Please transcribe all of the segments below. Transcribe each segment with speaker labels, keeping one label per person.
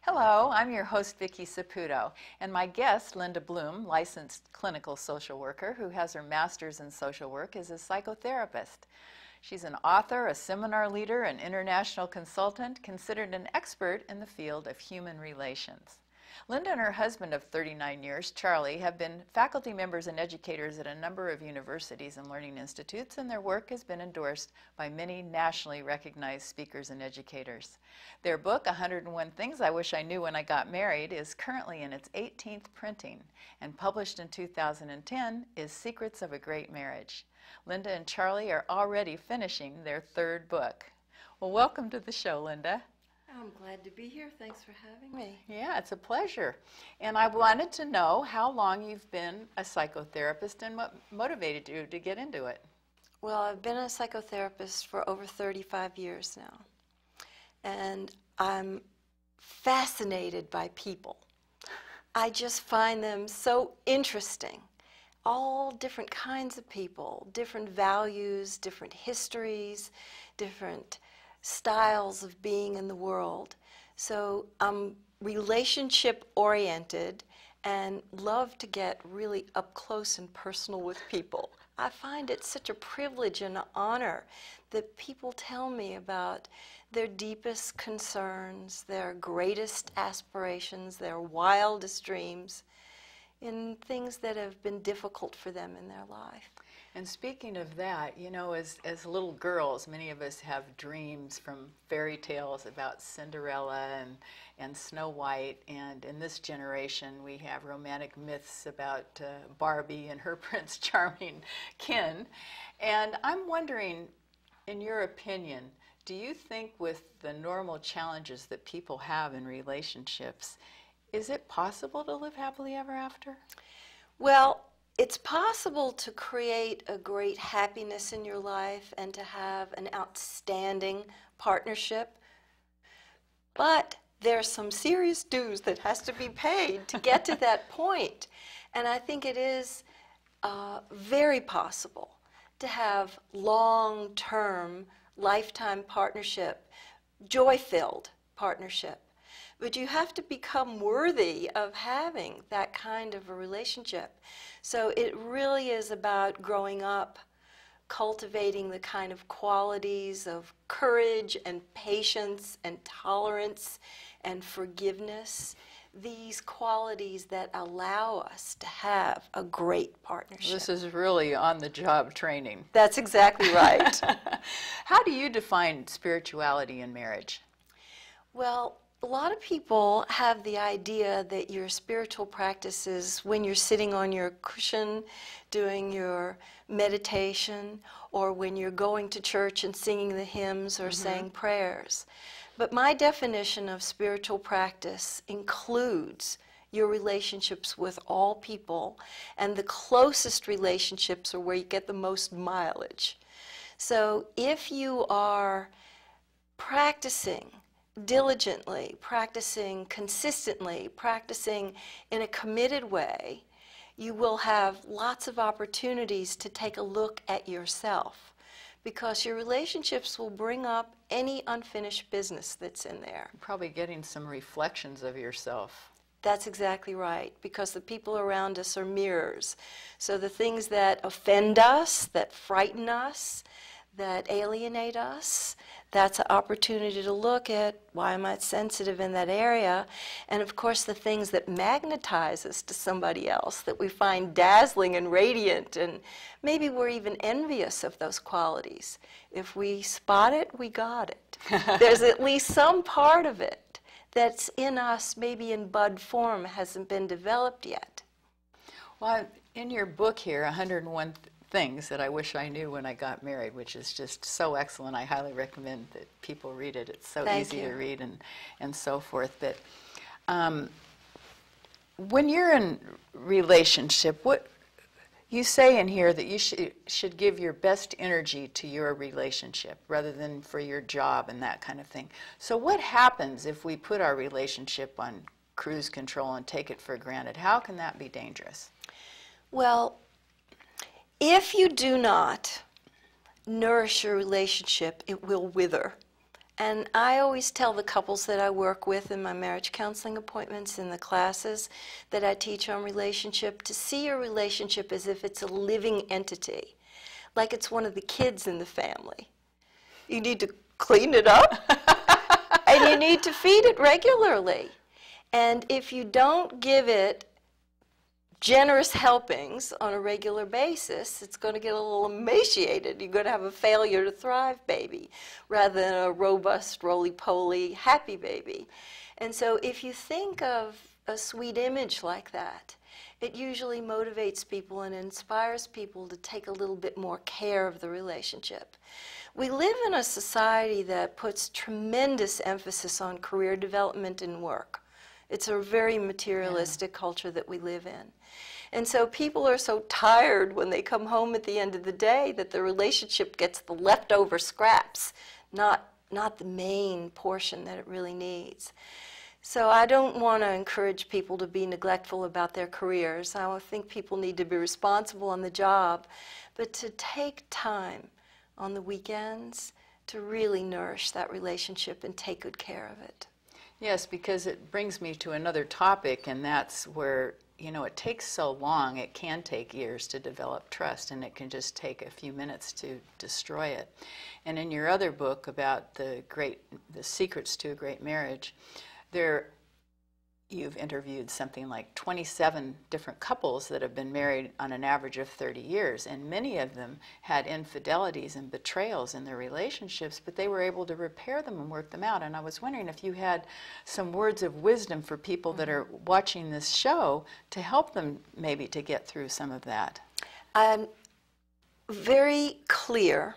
Speaker 1: Hello, I'm your host, Vicky Saputo, and my guest, Linda Bloom, licensed clinical social worker who has her master's in social work, is a psychotherapist. She's an author, a seminar leader, an international consultant, considered an expert in the field of human relations. Linda and her husband of 39 years, Charlie, have been faculty members and educators at a number of universities and learning institutes, and their work has been endorsed by many nationally recognized speakers and educators. Their book, 101 Things I Wish I Knew When I Got Married, is currently in its 18th printing, and published in 2010 is Secrets of a Great Marriage. Linda and Charlie are already finishing their third book. Well, welcome to the show, Linda.
Speaker 2: I'm glad to be here. Thanks for having me.
Speaker 1: Yeah, it's a pleasure. And I wanted to know how long you've been a psychotherapist and what motivated you to get into it.
Speaker 2: Well, I've been a psychotherapist for over 35 years now. And I'm fascinated by people. I just find them so interesting. All different kinds of people, different values, different histories, different styles of being in the world. So I'm relationship oriented and love to get really up close and personal with people. I find it such a privilege and an honor that people tell me about their deepest concerns, their greatest aspirations, their wildest dreams, in things that have been difficult for them in their life.
Speaker 1: And speaking of that, you know, as little girls, many of us have dreams from fairy tales about Cinderella and Snow White, and in this generation we have romantic myths about Barbie and her Prince Charming Ken. And I'm wondering, in your opinion, do you think with the normal challenges that people have in relationships, is it possible to live happily ever after?
Speaker 2: Well, it's possible to create a great happiness in your life and to have an outstanding partnership, but there's some serious dues that has to be paid to get to that point. And I think it is very possible to have long-term, lifetime partnership, joy-filled partnership. But you have to become worthy of having that kind of a relationship. So it really is about growing up, cultivating the kind of qualities of courage and patience and tolerance and forgiveness, these qualities that allow us to have a great partnership.
Speaker 1: This is really on-the-job training.
Speaker 2: That's exactly right.
Speaker 1: How do you define spirituality in marriage?
Speaker 2: Well, a lot of people have the idea that your spiritual practice is when you're sitting on your cushion doing your meditation, or when you're going to church and singing the hymns or saying prayers. But my definition of spiritual practice includes your relationships with all people, and the closest relationships are where you get the most mileage. So if you are practicing diligently, practicing consistently, practicing in a committed way, you will have lots of opportunities to take a look at yourself, because your relationships will bring up any unfinished business that's in there.
Speaker 1: Probably getting some reflections of yourself.
Speaker 2: That's exactly right, because the people around us are mirrors. So the things that offend us, that frighten us, that alienate us, that's an opportunity to look at why am I sensitive in that area. And of course the things that magnetize us to somebody else, that we find dazzling and radiant, and maybe we're even envious of those qualities. If we spot it, we got it. There's at least some part of it that's in us, maybe in bud form, hasn't been developed yet.
Speaker 1: Well, in your book here, 101 Things That I Wish I Knew When I Got Married, which is just so excellent. I highly recommend that people read it. It's so easy to read and so forth. But when you're in relationship, what you say in here that you should give your best energy to your relationship rather than for your job and that kind of thing. So what happens if we put our relationship on cruise control and take it for granted? How can that be dangerous?
Speaker 2: Well, if you do not nourish your relationship, it will wither. And I always tell the couples that I work with in my marriage counseling appointments, in the classes that I teach on relationship, to see your relationship as if it's a living entity, like it's one of the kids in the family. You need to clean it up, and you need to feed it regularly. And if you don't give it generous helpings on a regular basis, it's going to get a little emaciated. You're going to have a failure to thrive baby rather than a robust, roly-poly, happy baby. And so if you think of a sweet image like that, it usually motivates people and inspires people to take a little bit more care of the relationship. We live in a society that puts tremendous emphasis on career development and work. It's a very materialistic culture that we live in. And so people are so tired when they come home at the end of the day that the relationship gets the leftover scraps, not the main portion that it really needs. So I don't want to encourage people to be neglectful about their careers. I think people need to be responsible on the job, but to take time on the weekends to really nourish that relationship and take good care of it.
Speaker 1: Yes, because it brings me to another topic, and that's where, you know, it takes so long. It can take years to develop trust, and it can just take a few minutes to destroy it. And in your other book about the secrets to a great marriage, you've interviewed something like 27 different couples that have been married on an average of 30 years, and many of them had infidelities and betrayals in their relationships, but they were able to repair them and work them out. And I was wondering if you had some words of wisdom for people that are watching this show to help them maybe to get through some of that.
Speaker 2: I'm very clear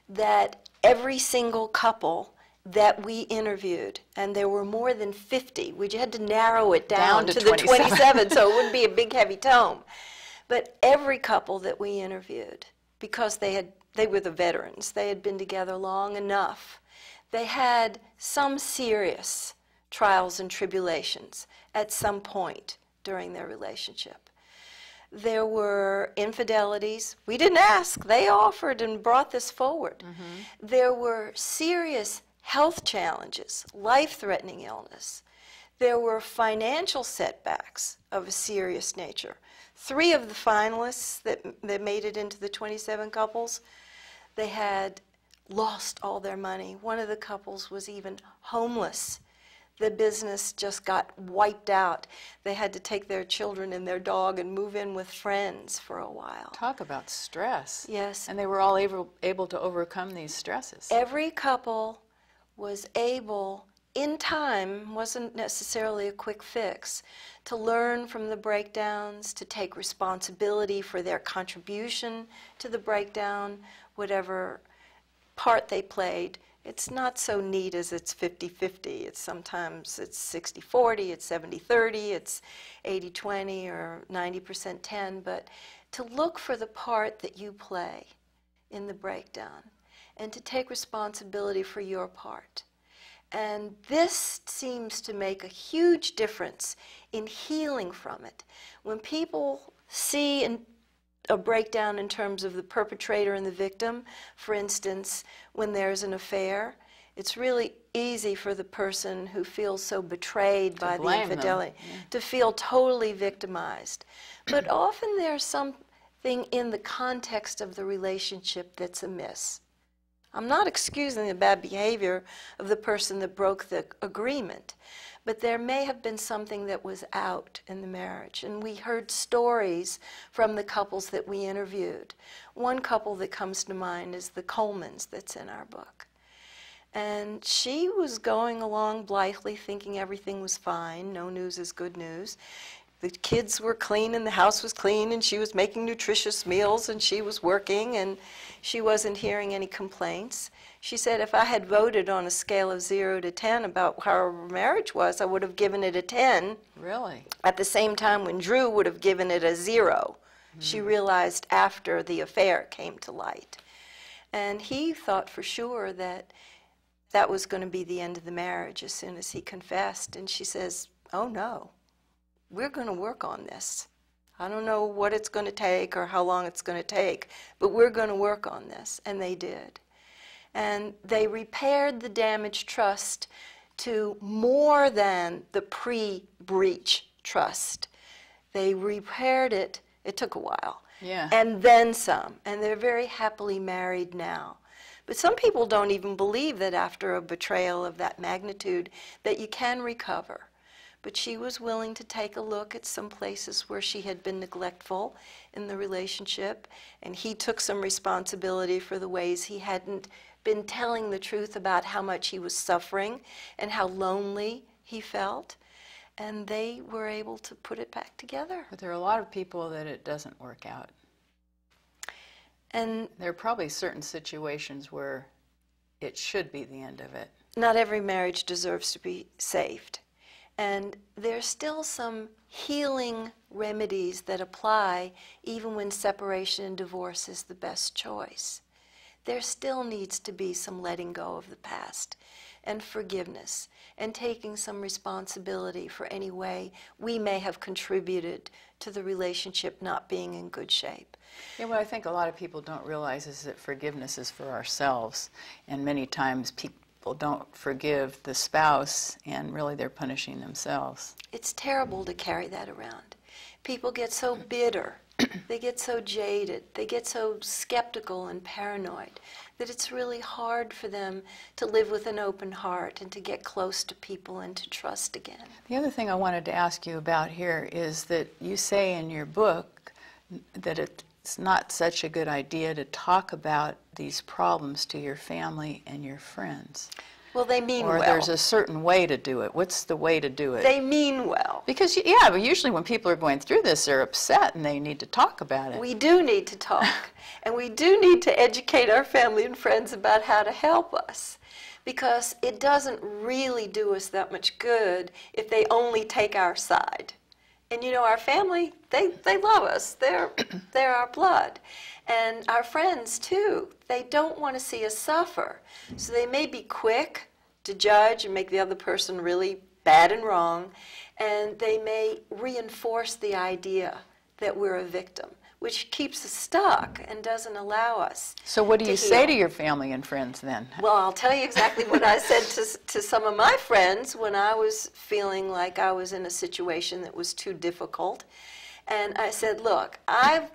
Speaker 2: that every single couple that we interviewed, and there were more than 50. We had to narrow it down to the 27 so it wouldn't be a big heavy tome. But every couple that we interviewed, because they were the veterans, they had been together long enough, they had some serious trials and tribulations at some point during their relationship. There were infidelities. We didn't ask. They offered and brought this forward. There were serious health challenges, life-threatening illness. There were financial setbacks of a serious nature. 3 of the finalists that made it into the 27 couples, they had lost all their money. One of the couples was even homeless. The business just got wiped out. They had to take their children and their dog and move in with friends for a while.
Speaker 1: Talk about stress.
Speaker 2: Yes.
Speaker 1: And they were all able to overcome these stresses.
Speaker 2: Every couple was able, in time, wasn't necessarily a quick fix, to learn from the breakdowns, to take responsibility for their contribution to the breakdown, whatever part they played. It's not so neat as it's 50-50. Sometimes it's 60-40, it's 70-30, it's 80-20 or 90% 10, but to look for the part that you play in the breakdown and to take responsibility for your part. And this seems to make a huge difference in healing from it. When people see a breakdown in terms of the perpetrator and the victim, for instance, when there's an affair, it's really easy for the person who feels so betrayed by the infidelity to feel totally victimized. But often there's something in the context of the relationship that's amiss. I'm not excusing the bad behavior of the person that broke the agreement, but there may have been something that was out in the marriage. And we heard stories from the couples that we interviewed. One couple that comes to mind is the Colemans that's in our book. And she was going along blithely thinking everything was fine. No news is good news. The kids were clean and the house was clean and she was making nutritious meals and she was working and she wasn't hearing any complaints. She said, if I had voted on a scale of 0 to 10 about how our marriage was, I would have given it a 10.
Speaker 1: Really?
Speaker 2: At the same time when Drew would have given it a 0. She realized after the affair came to light. And he thought for sure that that was going to be the end of the marriage as soon as he confessed. And she says, oh no. We're going to work on this. I don't know what it's going to take or how long it's going to take, but we're going to work on this. And they did. And they repaired the damaged trust to more than the pre-breach trust. They repaired it. It took a while.
Speaker 1: Yeah.
Speaker 2: And then some. And they're very happily married now. But some people don't even believe that after a betrayal of that magnitude that you can recover. But she was willing to take a look at some places where she had been neglectful in the relationship, and he took some responsibility for the ways he hadn't been telling the truth about how much he was suffering and how lonely he felt, and they were able to put it back together.
Speaker 1: But there are a lot of people that it doesn't work out.
Speaker 2: And
Speaker 1: there are probably certain situations where it should be the end of it.
Speaker 2: Not every marriage deserves to be saved. And there's still some healing remedies that apply even when separation and divorce is the best choice. There still needs to be some letting go of the past and forgiveness and taking some responsibility for any way we may have contributed to the relationship not being in good shape.
Speaker 1: Yeah, what I think a lot of people don't realize is that forgiveness is for ourselves, and many times people don't forgive the spouse, and really they're punishing themselves.
Speaker 2: It's terrible to carry that around. People get so bitter, they get so jaded, they get so skeptical and paranoid that it's really hard for them to live with an open heart and to get close to people and to trust again.
Speaker 1: The other thing I wanted to ask you about here is that you say in your book that it's not such a good idea to talk about these problems to your family and your friends.
Speaker 2: Well, they mean well.
Speaker 1: Or there's a certain way to do it. What's the way to do it?
Speaker 2: They mean well.
Speaker 1: Because, yeah, but usually when people are going through this, they're upset and they need to talk about it.
Speaker 2: We do need to talk. And we do need to educate our family and friends about how to help us. Because it doesn't really do us that much good if they only take our side. And you know, our family, they love us. They're our blood. And our friends, too, they don't want to see us suffer. So they may be quick to judge and make the other person really bad and wrong. And they may reinforce the idea that we're a victim, which keeps us stuck and doesn't allow us.
Speaker 1: So what do you say to your family and friends then?
Speaker 2: Well, I'll tell you exactly what I said to some of my friends when I was feeling like I was in a situation that was too difficult. And I said, look, I've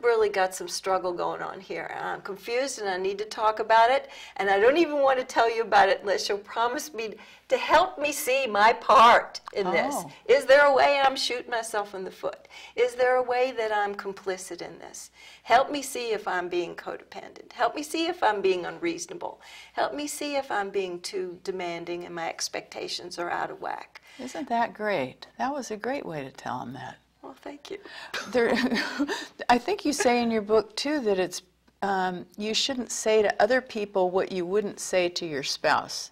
Speaker 2: really got some struggle going on here. I'm confused and I need to talk about it. And I don't even want to tell you about it unless you'll promise me to help me see my part in this. Is there a way I'm shooting myself in the foot? Is there a way that I'm complicit in this? Help me see if I'm being codependent. Help me see if I'm being unreasonable. Help me see if I'm being too demanding and my expectations are out of whack.
Speaker 1: Isn't that great? That was a great way to tell them that.
Speaker 2: Well, thank you.
Speaker 1: I think you say in your book, too, that it's you shouldn't say to other people what you wouldn't say to your spouse.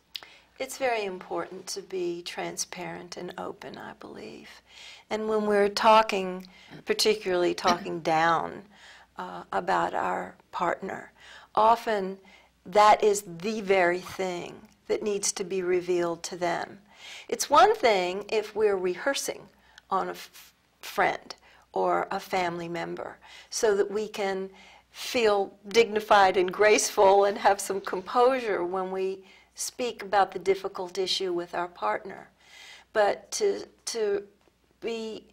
Speaker 2: It's very important to be transparent and open, I believe. And when we're talking, particularly talking down about our partner, often that is the very thing that needs to be revealed to them. It's one thing if we're rehearsing on a friend or a family member so that we can feel dignified and graceful and have some composure when we speak about the difficult issue with our partner. But to be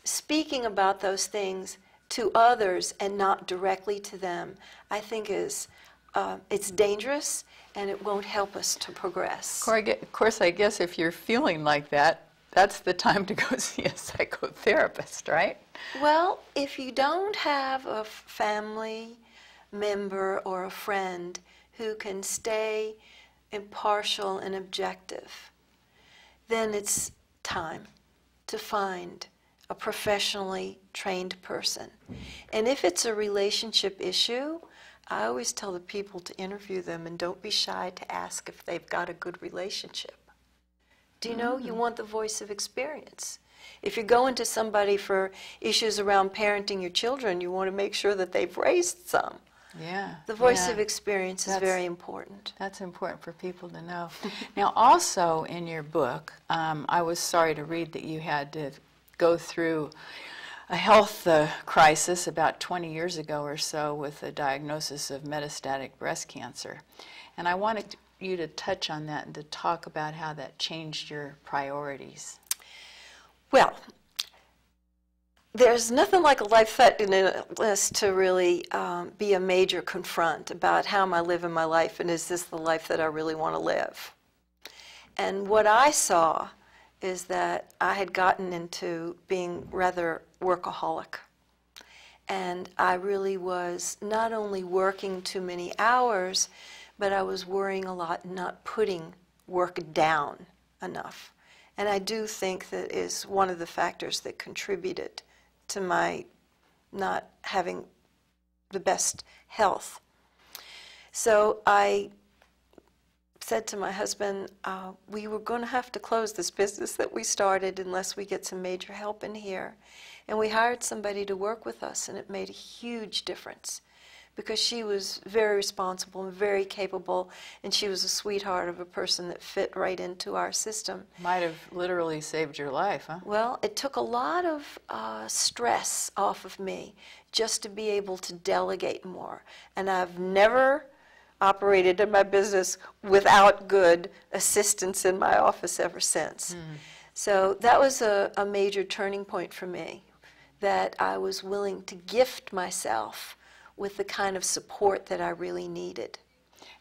Speaker 2: speaking about those things to others and not directly to them, I think is it's dangerous and it won't help us to progress.
Speaker 1: Of course, I guess if you're feeling like that, that's the time to go see a psychotherapist, right?
Speaker 2: Well, if you don't have a family member or a friend who can stay impartial and objective, then it's time to find a professionally trained person. And if it's a relationship issue, I always tell the people to interview them and don't be shy to ask if they've got a good relationship. Do you know, you want the voice of experience. If you're going to somebody for issues around parenting your children, you want to make sure that they've raised some.
Speaker 1: Yeah.
Speaker 2: The voice of experience is very important.
Speaker 1: That's important for people to know. Now, also in your book, I was sorry to read that you had to go through a health crisis about 20 years ago or so with a diagnosis of metastatic breast cancer. And I wanted you to touch on that and to talk about how that changed your priorities.
Speaker 2: Well, there's nothing like a life-threatening illness to really be a major confront about how am I living my life, and is this the life that I really want to live? And what I saw is that I had gotten into being rather workaholic. And I really was not only working too many hours, but I was worrying a lot and not putting work down enough. And I do think that is one of the factors that contributed to my not having the best health. So I said to my husband, we were going to have to close this business that we started unless we get some major help in here. And we hired somebody to work with us, and it made a huge difference because she was very responsible and very capable, and she was a sweetheart of a person that fit right into our system.
Speaker 1: Might have literally saved your life, huh?
Speaker 2: Well, it took a lot of stress off of me just to be able to delegate more. And I've never operated in my business without good assistance in my office ever since. So that was a major turning point for me, that I was willing to gift myself with the kind of support that I really needed.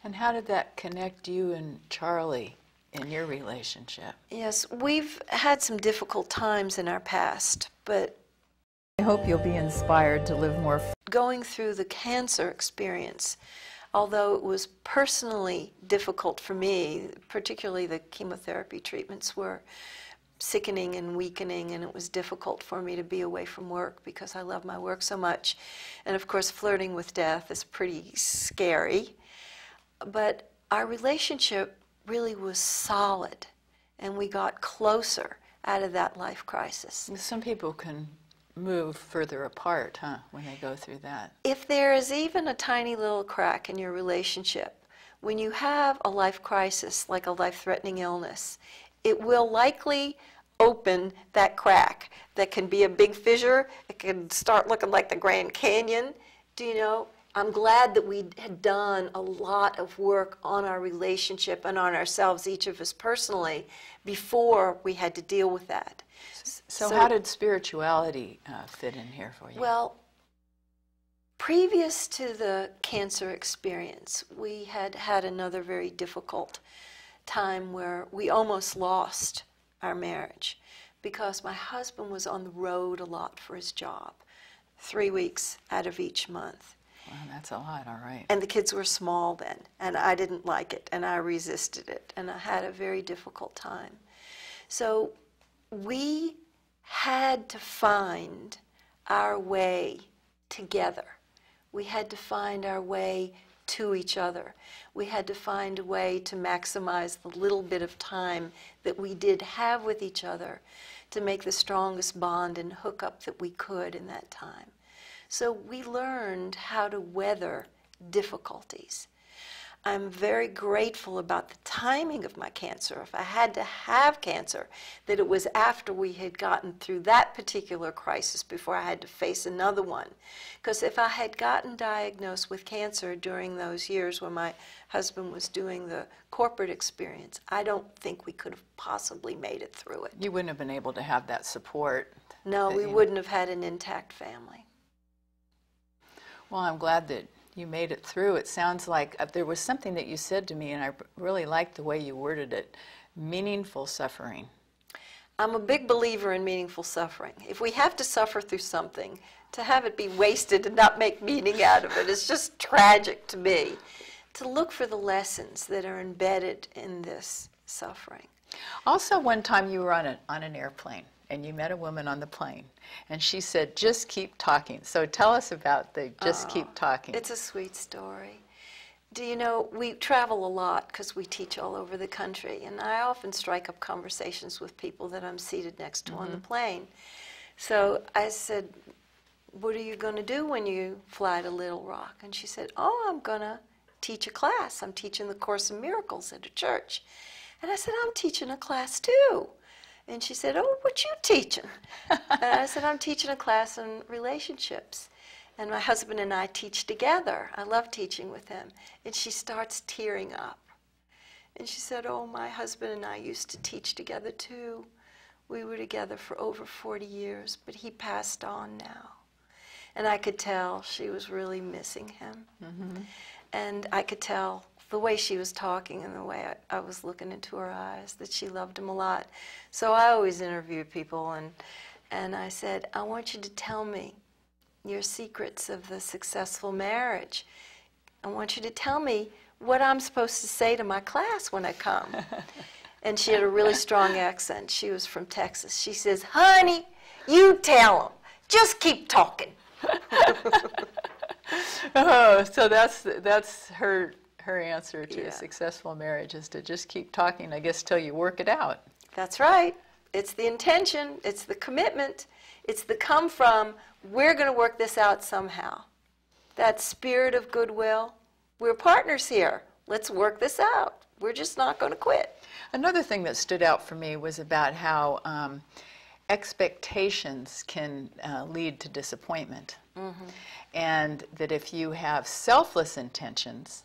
Speaker 1: And how did that connect you and Charlie in your relationship?
Speaker 2: Yes, we've had some difficult times in our past, but
Speaker 1: I hope you'll be inspired to live more.
Speaker 2: Going through the cancer experience, although it was personally difficult for me, particularly the chemotherapy treatments were sickening and weakening, and it was difficult for me to be away from work because I love my work so much. And of course, flirting with death is pretty scary. But our relationship really was solid, and we got closer out of that life crisis.
Speaker 1: Some people can move further apart, huh, when they go through that.
Speaker 2: If there is even a tiny little crack in your relationship, when you have a life crisis like a life-threatening illness, it will likely open that crack. That can be a big fissure. It can start looking like the Grand Canyon. Do you know, I'm glad that we had done a lot of work on our relationship and on ourselves, each of us personally, before we had to deal with that.
Speaker 1: So how did spirituality fit in here for you?
Speaker 2: Well, previous to the cancer experience, we had had another very difficult time where we almost lost our marriage because my husband was on the road a lot for his job, 3 weeks out of each month.
Speaker 1: Wow, that's a lot, all right.
Speaker 2: And the kids were small then, and I didn't like it, and I resisted it, and I had a very difficult time. So we had to find our way together. We had to find our way to each other. We had to find a way to maximize the little bit of time that we did have with each other to make the strongest bond and hookup that we could in that time. So we learned how to weather difficulties. I'm very grateful about the timing of my cancer. If I had to have cancer, that it was after we had gotten through that particular crisis before I had to face another one. Because if I had gotten diagnosed with cancer during those years when my husband was doing the corporate experience, I don't think we could have possibly made it through it.
Speaker 1: You wouldn't have been able to have that support.
Speaker 2: No, we wouldn't have had an intact family.
Speaker 1: Well, I'm glad that you made it through. It sounds like there was something that you said to me, and I really liked the way you worded it, meaningful suffering.
Speaker 2: I'm a big believer in meaningful suffering. If we have to suffer through something, to have it be wasted and not make meaning out of it is just tragic to me. To look for the lessons that are embedded in this suffering.
Speaker 1: Also, one time you were on an airplane, and you met a woman on the plane, and she said, just keep talking. So tell us about the just keep talking.
Speaker 2: It's a sweet story. Do you know, we travel a lot because we teach all over the country, and I often strike up conversations with people that I'm seated next to on the plane. So I said, what are you going to do when you fly to Little Rock? And she said, oh, I'm going to teach a class. I'm teaching the Course in Miracles at a church. And I said, I'm teaching a class too. And she said, oh, what you teaching? And I said, I'm teaching a class on relationships. And my husband and I teach together. I love teaching with him. And she starts tearing up. And she said, oh, my husband and I used to teach together too. We were together for over 40 years, but he passed on now. And I could tell she was really missing him. Mm-hmm. And I could tell the way she was talking and the way I was looking into her eyes that she loved him a lot. So I always interview people, and I said, I want you to tell me your secrets of the successful marriage. I want you to tell me what I'm supposed to say to my class when I come. And she had a really strong accent. She was from Texas. She says, honey, you tell them. Just keep talking.
Speaker 1: Oh, so that's her answer to a successful marriage, is to just keep talking, I guess, till you work it out.
Speaker 2: That's right. It's the intention. It's the commitment. It's the come from, we're going to work this out somehow. That spirit of goodwill. We're partners here. Let's work this out. We're just not going to quit.
Speaker 1: Another thing that stood out for me was about how expectations can lead to disappointment. Mm-hmm. And that if you have selfless intentions,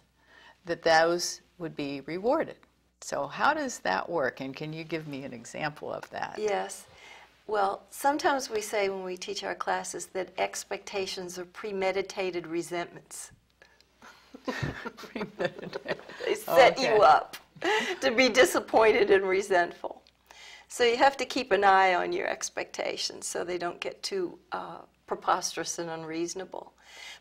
Speaker 1: that those would be rewarded. So how does that work? And can you give me an example of that?
Speaker 2: Yes. Well, sometimes we say when we teach our classes that expectations are premeditated resentments. They set you up to be disappointed and resentful. So you have to keep an eye on your expectations so they don't get too preposterous and unreasonable.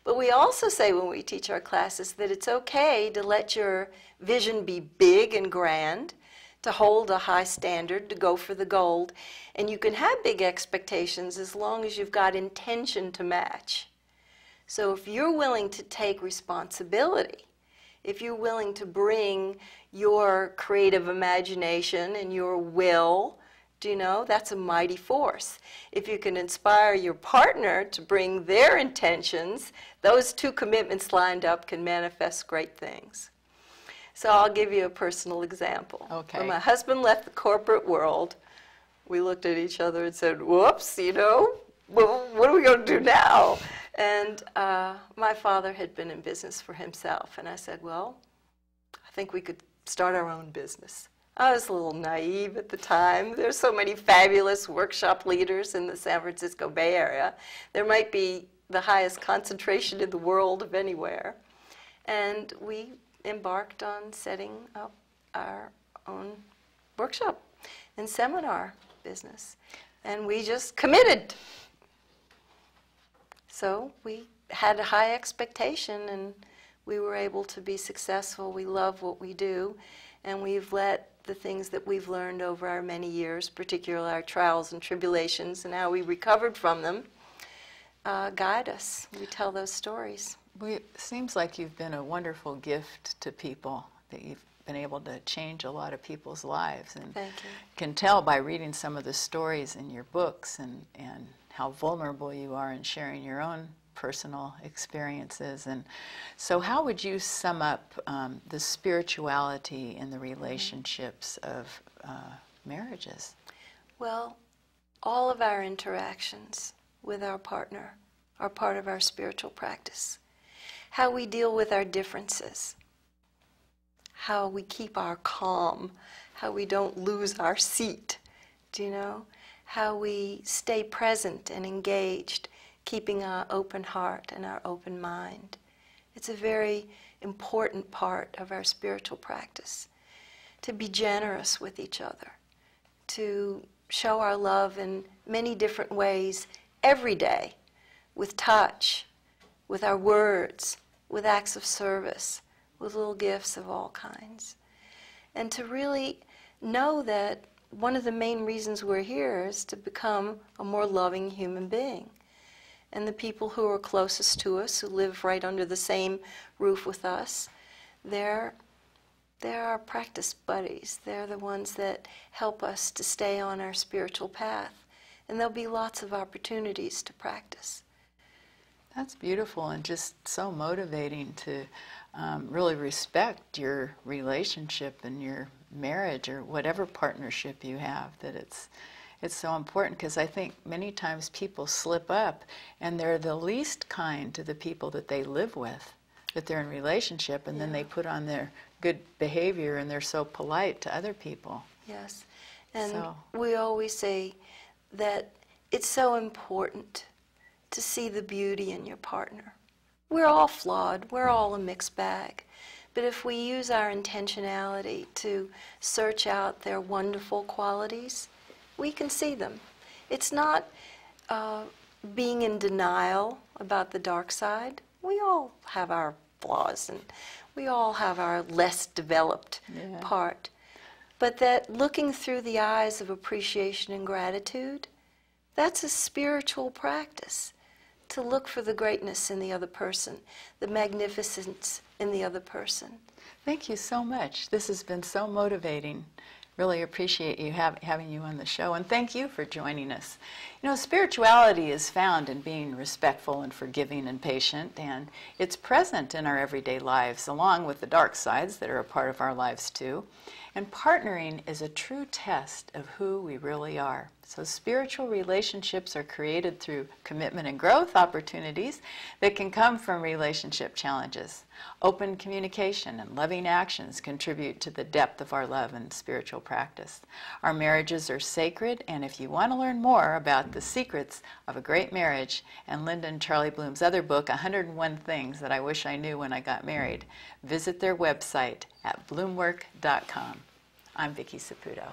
Speaker 2: But we also say when we teach our classes that it's okay to let your vision be big and grand, to hold a high standard, to go for the gold. And you can have big expectations as long as you've got intention to match. So if you're willing to take responsibility, if you're willing to bring your creative imagination and your will, do you know, that's a mighty force. If you can inspire your partner to bring their intentions, those two commitments lined up can manifest great things. So I'll give you a personal example.
Speaker 1: Okay.
Speaker 2: When my husband left the corporate world, we looked at each other and said, whoops, you know, well, what are we going to do now? And my father had been in business for himself. And I said, well, I think we could start our own business. I was a little naive at the time. There's so many fabulous workshop leaders in the San Francisco Bay Area. There might be the highest concentration in the world of anywhere. And we embarked on setting up our own workshop and seminar business. And we just committed. So we had a high expectation, and we were able to be successful. We love what we do, and we've let the things that we've learned over our many years, particularly our trials and tribulations and how we recovered from them, guide us. We tell those stories.
Speaker 1: It seems like you've been a wonderful gift to people, that you've been able to change a lot of people's lives. And
Speaker 2: Thank you.
Speaker 1: Can tell by reading some of the stories in your books and how vulnerable you are in sharing your own personal experiences. And so how would you sum up the spirituality in the relationships of marriages?
Speaker 2: Well, all of our interactions with our partner are part of our spiritual practice. How we deal with our differences, how we keep our calm, how we don't lose our seat, do you know? How we stay present and engaged, keeping our open heart and our open mind. It's a very important part of our spiritual practice. To be generous with each other, to show our love in many different ways every day, with touch, with our words, with acts of service, with little gifts of all kinds. And to really know that one of the main reasons we're here is to become a more loving human being. And the people who are closest to us, who live right under the same roof with us, they're our practice buddies. They're the ones that help us to stay on our spiritual path. And there'll be lots of opportunities to practice.
Speaker 1: That's beautiful and just so motivating to really respect your relationship and your marriage or whatever partnership you have, that It's so important because I think many times people slip up and they're the least kind to the people that they live with, that they're in relationship, and then they put on their good behavior and they're so polite to other people.
Speaker 2: Yes. And we always say that it's so important to see the beauty in your partner. We're all flawed. We're all a mixed bag. But if we use our intentionality to search out their wonderful qualities, we can see them. It's not being in denial about the dark side. We all have our flaws, and we all have our less developed part. But that looking through the eyes of appreciation and gratitude, that's a spiritual practice. To look for the greatness in the other person, the magnificence in the other person.
Speaker 1: Thank you so much. This has been so motivating. Really appreciate you having you on the show, and thank you for joining us. You know, spirituality is found in being respectful and forgiving and patient, and it's present in our everyday lives, along with the dark sides that are a part of our lives too. And partnering is a true test of who we really are. So spiritual relationships are created through commitment and growth opportunities that can come from relationship challenges. Open communication and loving actions contribute to the depth of our love and spiritual practice. Our marriages are sacred, and if you want to learn more about the secrets of a great marriage and Linda and Charlie Bloom's other book, 101 Things That I Wish I Knew When I Got Married, visit their website at bloomwork.com. I'm Vicky Saputo.